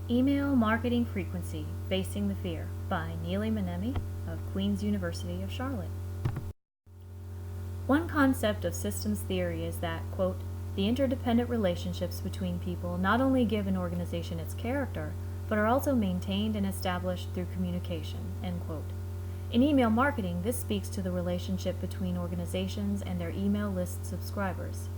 Email Marketing Frequency, Facing the Fear by Neeli Manemi of Queen's University of Charlotte. One concept of systems theory is that, quote, the interdependent relationships between people not only give an organization its character, but are also maintained and established through communication, end quote. In email marketing, this speaks to the relationship between organizations and their email list subscribers.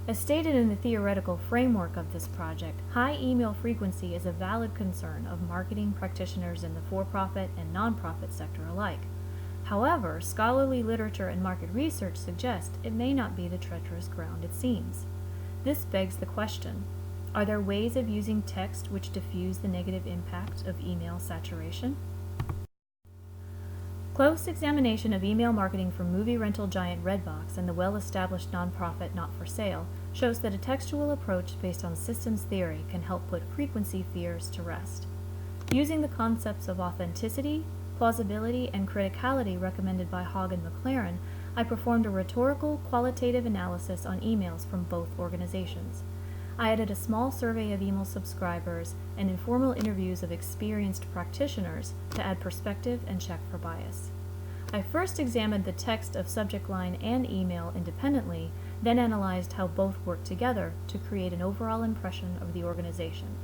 As stated in the theoretical framework of this project, high email frequency is a valid concern of marketing practitioners in the for-profit and nonprofit sector alike. However, scholarly literature and market research suggest it may not be the treacherous ground it seems. This begs the question, are there ways of using text which diffuse the negative impact of email saturation? Close examination of email marketing from movie rental giant Redbox and the well-established nonprofit Not4Sale shows that a textual approach based on systems theory can help put frequency fears to rest. Using the concepts of authenticity, plausibility, and criticality recommended by Hogg and McLaren, I performed a rhetorical, qualitative analysis on emails from both organizations. I added a small survey of email subscribers and informal interviews of experienced practitioners to add perspective and check for bias. I first examined the text of subject line and email independently, then analyzed how both work together to create an overall impression of the organization.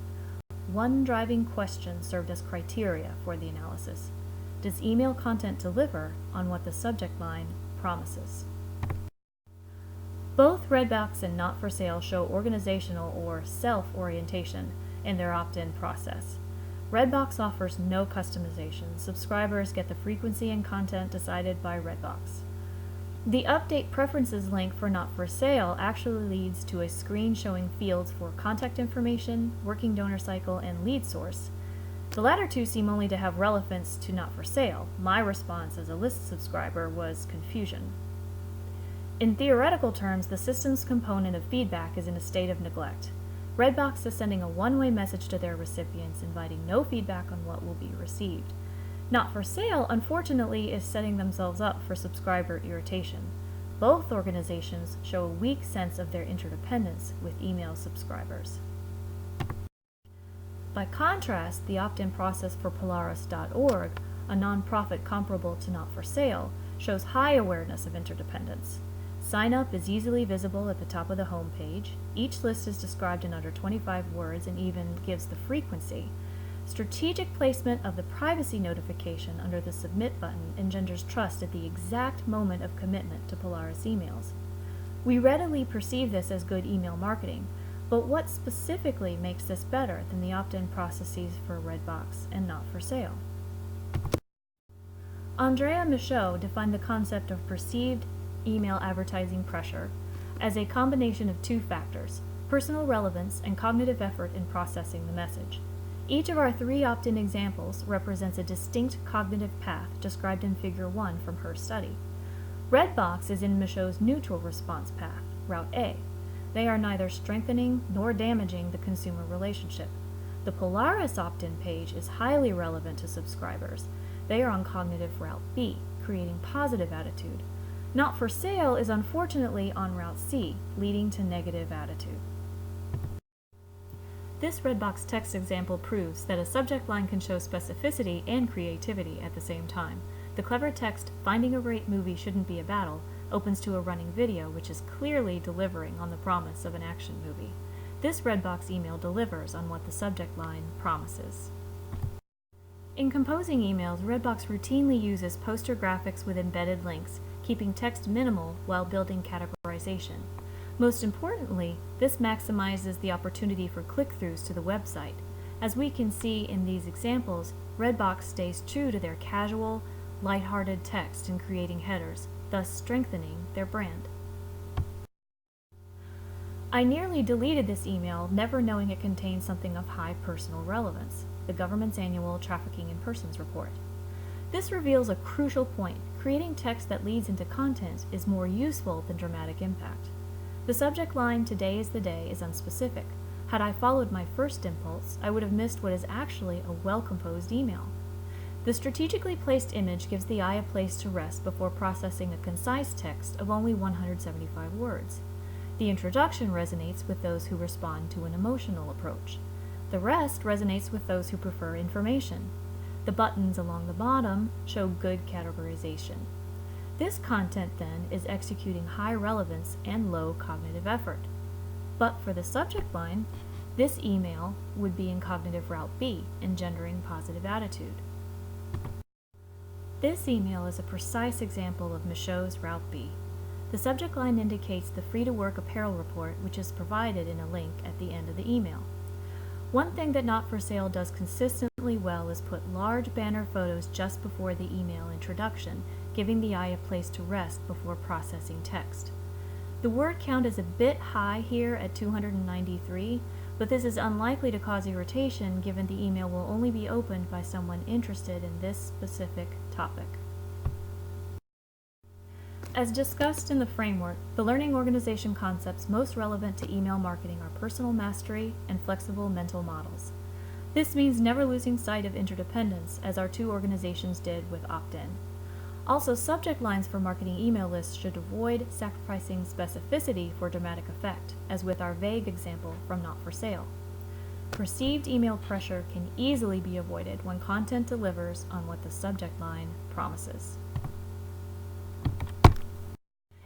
One driving question served as criteria for the analysis. Does email content deliver on what the subject line promises? Both Redbox and Not4Sale show organizational or self-orientation in their opt-in process. Redbox offers no customization. Subscribers get the frequency and content decided by Redbox. The Update Preferences link for Not4Sale actually leads to a screen showing fields for contact information, working donor cycle, and lead source. The latter two seem only to have relevance to Not4Sale. My response as a list subscriber was confusion. In theoretical terms, the systems component of feedback is in a state of neglect. Redbox is sending a one-way message to their recipients, inviting no feedback on what will be received. Not4Sale, unfortunately, is setting themselves up for subscriber irritation. Both organizations show a weak sense of their interdependence with email subscribers. By contrast, the opt-in process for Polaris.org, a nonprofit comparable to Not4Sale, shows high awareness of interdependence. Sign-up is easily visible at the top of the home page. Each list is described in under 25 words and even gives the frequency. Strategic placement of the privacy notification under the Submit button engenders trust at the exact moment of commitment to Polaris emails. We readily perceive this as good email marketing, but what specifically makes this better than the opt-in processes for Redbox and Not4Sale? Andrea Michaud defined the concept of perceived email advertising pressure as a combination of two factors, personal relevance and cognitive effort in processing the message. Each of our three opt-in examples represents a distinct cognitive path described in Figure 1 from her study. Redbox is in Michaud's neutral response path, Route A. They are neither strengthening nor damaging the consumer relationship. The Polaris opt-in page is highly relevant to subscribers. They are on cognitive Route B, creating positive attitude. Not4Sale is unfortunately on Route C, leading to negative attitude. This Redbox text example proves that a subject line can show specificity and creativity at the same time. The clever text, "Finding a great movie shouldn't be a battle," opens to a running video which is clearly delivering on the promise of an action movie. This Redbox email delivers on what the subject line promises. In composing emails, Redbox routinely uses poster graphics with embedded links, keeping text minimal while building categorization. Most importantly, this maximizes the opportunity for click-throughs to the website. As we can see in these examples, Redbox stays true to their casual, lighthearted text in creating headers, thus strengthening their brand. I nearly deleted this email, never knowing it contained something of high personal relevance, the government's annual Trafficking in Persons report. This reveals a crucial point. Creating text that leads into content is more useful than dramatic impact. The subject line, "Today is the day," is unspecific. Had I followed my first impulse, I would have missed what is actually a well-composed email. The strategically placed image gives the eye a place to rest before processing a concise text of only 175 words. The introduction resonates with those who respond to an emotional approach. The rest resonates with those who prefer information. The buttons along the bottom show good categorization. This content, then, is executing high relevance and low cognitive effort. But for the subject line, this email would be in cognitive route B, engendering positive attitude. This email is a precise example of Michaud's route B. The subject line indicates the Free to Work apparel report, which is provided in a link at the end of the email. One thing that Not For Sale does consistently well is put large banner photos just before the email introduction, giving the eye a place to rest before processing text. The word count is a bit high here at 293, but this is unlikely to cause irritation given the email will only be opened by someone interested in this specific topic. As discussed in the framework, the learning organization concepts most relevant to email marketing are personal mastery and flexible mental models. This means never losing sight of interdependence, as our two organizations did with opt-in. Also, subject lines for marketing email lists should avoid sacrificing specificity for dramatic effect, as with our vague example from Not For Sale. Perceived email pressure can easily be avoided when content delivers on what the subject line promises.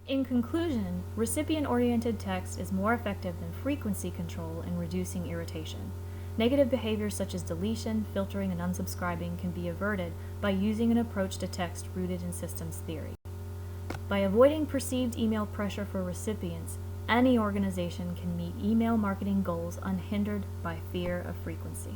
In conclusion, recipient-oriented text is more effective than frequency control in reducing irritation. Negative behaviors such as deletion, filtering, and unsubscribing can be averted by using an approach to text rooted in systems theory. By avoiding perceived email pressure for recipients, any organization can meet email marketing goals unhindered by fear of frequency.